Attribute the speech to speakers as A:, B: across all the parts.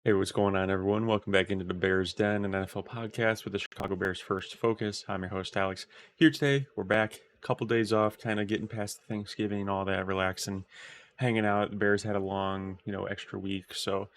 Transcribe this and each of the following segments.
A: Hey, what's going on, everyone? Welcome back into the Bears Den, an NFL podcast with the Chicago Bears First Focus. I'm your host, Alex. Here today, we're back. A couple days off, kind of getting past Thanksgiving, all that, relaxing, hanging out. The Bears had a long, extra week. So,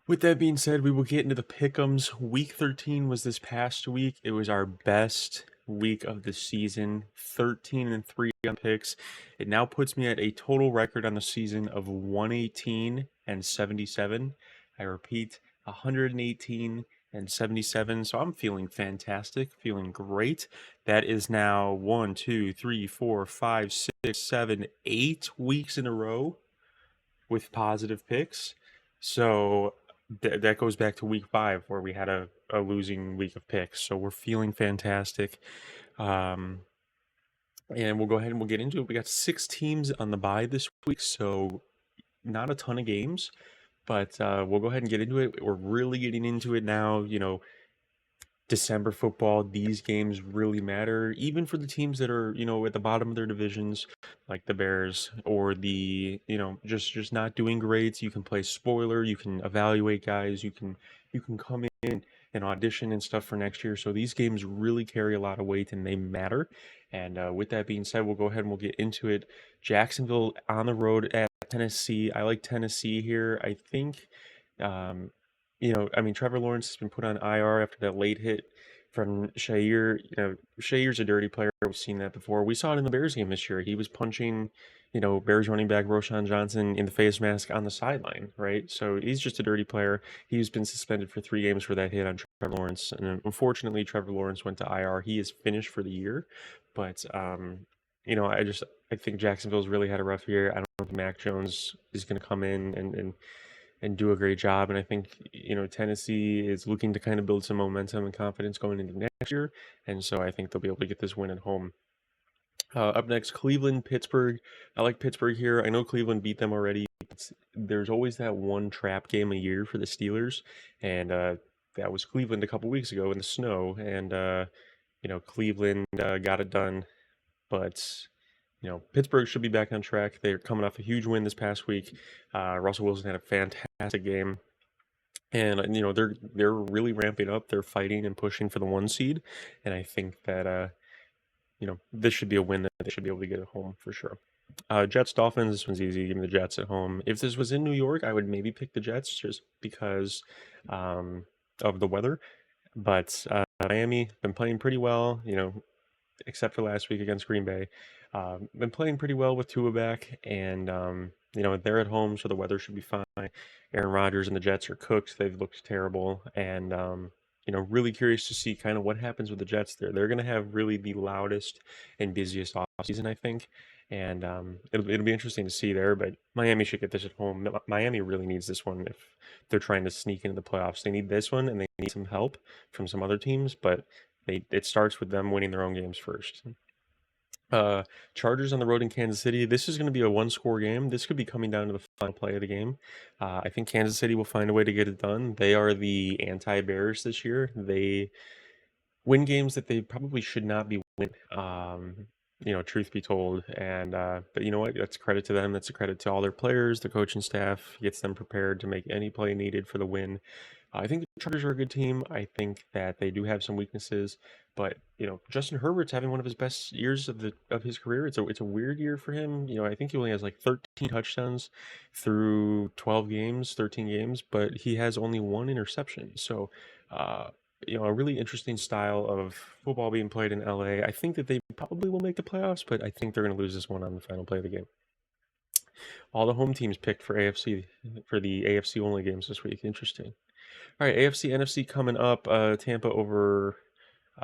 A: with that being said, we will get into the pick'ems. Week 13 was this past week. It was our best week of the season, 13-3 on picks. It now puts me at a total record on the season of 118 and 77. I repeat, 118 and 77. So I'm feeling fantastic, feeling great. That is now 1, 2, 3, 4, 5, 6, 7, 8 weeks in a row with positive picks. So that goes back to week 5 where we had a losing week of picks. So we're feeling fantastic. Um, and we'll go ahead and we'll get into it. We got 6 teams on the bye this week, so not a ton of games, but we'll go ahead and get into it. We're really getting into it now. December football, these games really matter, even for the teams that are, at the bottom of their divisions, like the Bears, or the, just not doing great. You can play spoiler, you can evaluate guys, you can come in and audition and stuff for next year. So these games really carry a lot of weight and they matter. And with that being said, we'll go ahead and we'll get into it. Jacksonville on the road at Tennessee. I like Tennessee here. I think. Um, Trevor Lawrence has been put on IR after that late hit from Shair. Shair's a dirty player. We've seen that before. We saw it in the Bears game this year. He was punching, Bears running back Roshan Johnson in the face mask on the sideline, right? So he's just a dirty player. He's been suspended for 3 games for that hit on Trevor Lawrence. And unfortunately, Trevor Lawrence went to IR. He is finished for the year. But, I think Jacksonville's really had a rough year. I don't know if Mac Jones is going to come in and do a great job. And I think, Tennessee is looking to kind of build some momentum and confidence going into next year. And so I think they'll be able to get this win at home. Up next, Cleveland, Pittsburgh. I like Pittsburgh here. I know Cleveland beat them already. There's always that one trap game a year for the Steelers. And that was Cleveland a couple weeks ago in the snow. And, Cleveland got it done. But Pittsburgh should be back on track. They're coming off a huge win this past week. Russell Wilson had a fantastic game, and they're really ramping up. They're fighting and pushing for the 1 seed, and I think that this should be a win that they should be able to get at home for sure. Jets Dolphins. This one's easy. Give me the Jets at home. If this was in New York, I would maybe pick the Jets just because of the weather. But Miami been playing pretty well. Except for last week against Green Bay. Been playing pretty well with Tua back, and they're at home, so the weather should be fine. Aaron Rodgers and the Jets are cooked; they've looked terrible, and really curious to see kind of what happens with the Jets. They're going to have really the loudest and busiest offseason, I think, and it'll be interesting to see there. But Miami should get this at home. Miami really needs this one if they're trying to sneak into the playoffs. They need this one, and they need some help from some other teams, but it starts with them winning their own games first. Chargers on the road in Kansas City. This is going to be a one-score game. This could be coming down to the final play of the game. I think Kansas City will find a way to get it done. They are the anti-Bears this year. They win games that they probably should not be winning. Truth be told. And but you know what? That's a credit to them. That's a credit to all their players, the coaching staff. Gets them prepared to make any play needed for the win. I think the Chargers are a good team. I think that they do have some weaknesses, but Justin Herbert's having one of his best years of his career. It's a weird year for him. I think he only has like 13 touchdowns through 12 games, 13 games, but he has only 1 interception. So, a really interesting style of football being played in LA. I think that they probably will make the playoffs, but I think they're going to lose this one on the final play of the game. All the home teams picked for the AFC only games this week. Interesting. All right, AFC, NFC coming up. Tampa over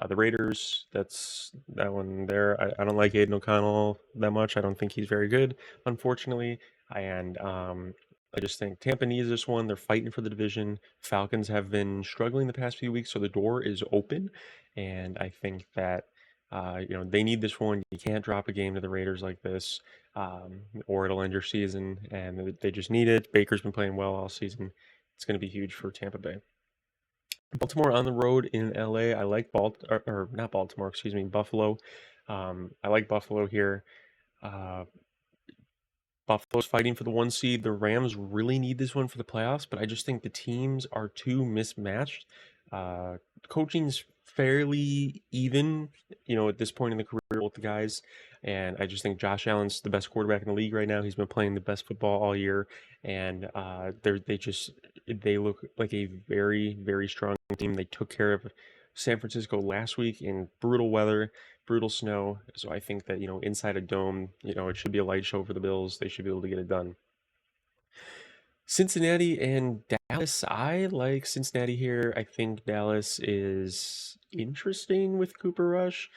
A: the Raiders. That's that one there. I don't like Aiden O'Connell that much. I don't think he's very good, unfortunately. And I just think Tampa needs this one. They're fighting for the division. Falcons have been struggling the past few weeks, so the door is open. And I think that they need this one. You can't drop a game to the Raiders like this, or it'll end your season. And they just need it. Baker's been playing well all season. It's going to be huge for Tampa Bay. Baltimore on the road in LA. I like or not Baltimore, excuse me, Buffalo. I like Buffalo here. Uh, Buffalo's fighting for the 1 seed. The Rams really need this one for the playoffs, but I just think the teams are too mismatched. Uh, Coaching's fairly even, at this point in the career with the guys, and I just think Josh Allen's the best quarterback in the league right now. He's been playing the best football all year, and they look like a very, very strong team. They took care of San Francisco last week in brutal weather, brutal snow. So I think that, inside a dome, it should be a light show for the Bills. They should be able to get it done. Cincinnati and Dallas. I like Cincinnati here. I think Dallas is interesting with Cooper Rush.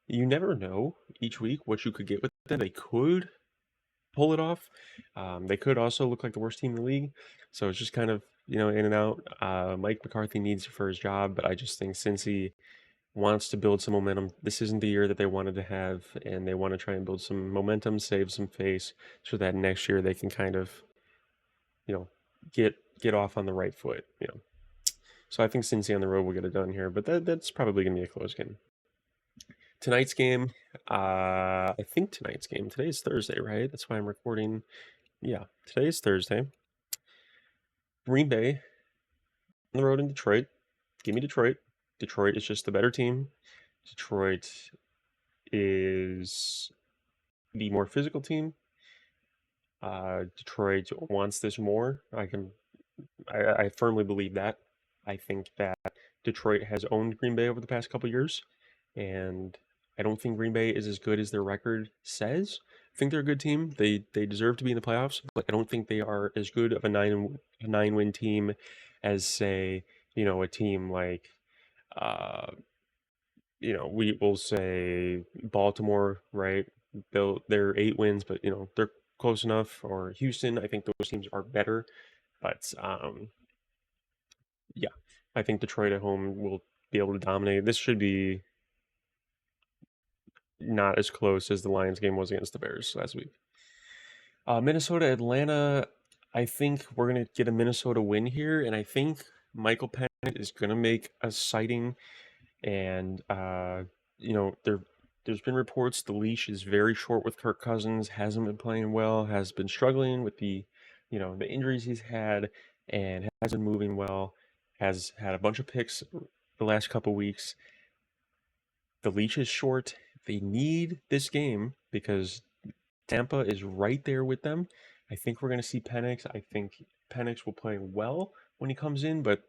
A: You never know each week what you could get with them. They could pull it off. They could also look like the worst team in the league. So it's just kind of, in and out. Mike McCarthy needs it for his job, but I just think Cincy wants to build some momentum. This isn't the year that they wanted to have, and they want to try and build some momentum, save some face, so that next year they can kind of, you know, get off on the right foot. So I think Cincy on the road will get it done here, but that's probably gonna be a close game. Tonight's game, I think tonight's game. Today's Thursday, right? That's why I'm recording. Yeah, today's Thursday. Green Bay on the road in Detroit. Give me Detroit. Detroit is just the better team. Detroit is the more physical team. Detroit wants this more. I firmly believe that. I think that Detroit has owned Green Bay over the past couple years, and I don't think Green Bay is as good as their record says. I think they're a good team. They deserve to be in the playoffs, but I don't think they are as good of a nine win team as, say, a team like uh, we will say Baltimore, right? They're 8 wins, but they're close enough. Or Houston, I think those teams are better. But yeah, I think Detroit at home will be able to dominate. This should be not as close as the Lions game was against the Bears last week. Minnesota, Atlanta. I think we're gonna get a Minnesota win here, and I think Michael Penix is gonna make a sighting. And there's been reports the leash is very short with Kirk Cousins. Hasn't been playing well. Has been struggling with the injuries he's had, and hasn't been moving well. Has had a bunch of picks the last couple weeks. The leash is short. They need this game because Tampa is right there with them. I think we're going to see Penix. I think Penix will play well when he comes in, but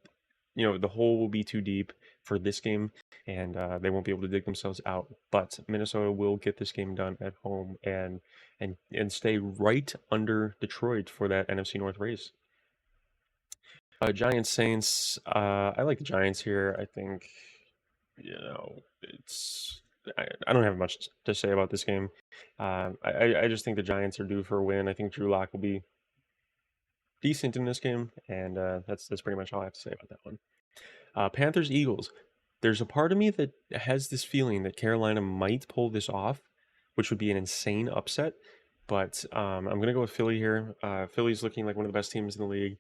A: the hole will be too deep for this game, and they won't be able to dig themselves out. But Minnesota will get this game done at home and stay right under Detroit for that NFC North race. Giants Saints. I like the Giants here. I think it's. I don't have much to say about this game. I just think the Giants are due for a win. I think Drew Lock will be decent in this game, and that's pretty much all I have to say about that one. Panthers Eagles. There's a part of me that has this feeling that Carolina might pull this off, which would be an insane upset. But I'm going to go with Philly here. Philly's looking like one of the best teams in the league.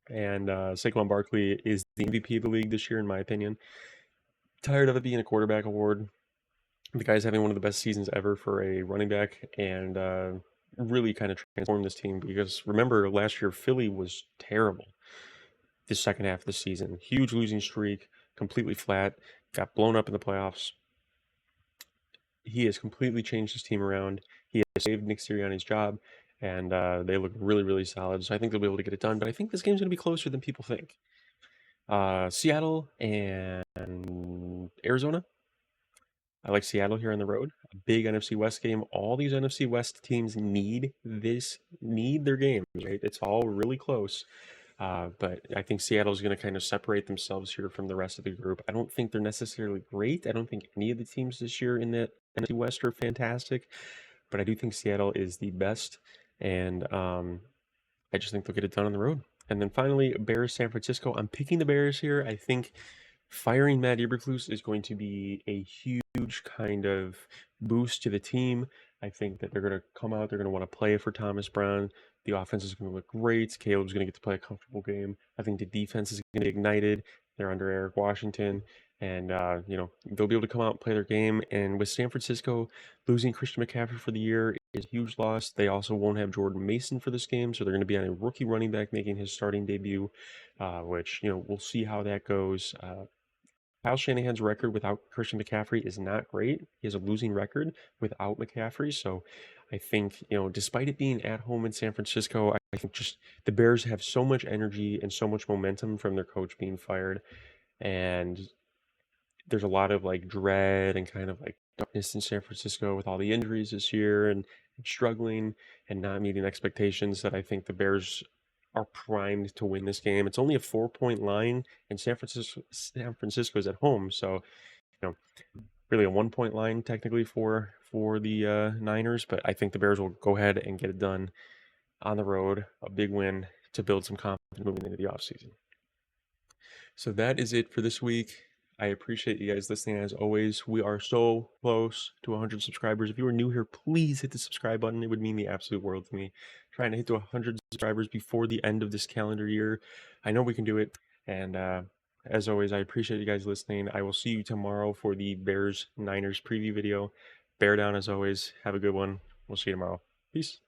A: And Saquon Barkley is the MVP of the league this year, in my opinion. Tired of it being a quarterback award. The guy's having one of the best seasons ever for a running back, and really kind of transformed this team. Because remember, last year, Philly was terrible. The second half of the season. Huge losing streak, completely flat, got blown up in the playoffs. He has completely changed his team around. He has saved Nick Sirianni's job, and they look really, really solid. So I think they'll be able to get it done. But I think this game's going to be closer than people think. Seattle and Arizona. I like Seattle here on the road. A big NFC West game. All these NFC West teams need their games, right? It's all really close. But I think Seattle's going to kind of separate themselves here from the rest of the group. I don't think they're necessarily great. I don't think any of the teams this year in the NFC West are fantastic, but I do think Seattle is the best, and I just think they'll get it done on the road. And then finally, Bears San Francisco. I'm picking the Bears here. I think firing Matt Eberflus is going to be a huge kind of boost to the team. I think that they're going to come out, they're going to want to play for Thomas Brown. The offense is going to look great. Caleb's going to get to play a comfortable game. I think the defense is going to be ignited. They're under Eric Washington, and they'll be able to come out and play their game. And with San Francisco losing Christian McCaffrey for the year, is a huge loss. They also won't have Jordan Mason for this game, so they're going to be on a rookie running back making his starting debut, which, we'll see how that goes. Kyle Shanahan's record without Christian McCaffrey is not great. He has a losing record without McCaffrey. So I think, despite it being at home in San Francisco, I think just the Bears have so much energy and so much momentum from their coach being fired. And there's a lot of like dread and kind of like darkness in San Francisco with all the injuries this year and struggling and not meeting expectations that I think the Bears are primed to win this game. It's only a 4-point line, and San Francisco's at home, so really a 1-point line technically for the Niners. But I think the Bears will go ahead and get it done on the road, a big win to build some confidence moving into the offseason. So that is it for this week. I appreciate you guys listening as always. We are so close to 100 subscribers. If you are new here, please hit the subscribe button. It would mean the absolute world to me. Trying to hit to 100 subscribers before the end of this calendar year. I know we can do it. And as always, I appreciate you guys listening. I will see you tomorrow for the Bears Niners preview video. Bear down as always. Have a good one. We'll see you tomorrow. Peace.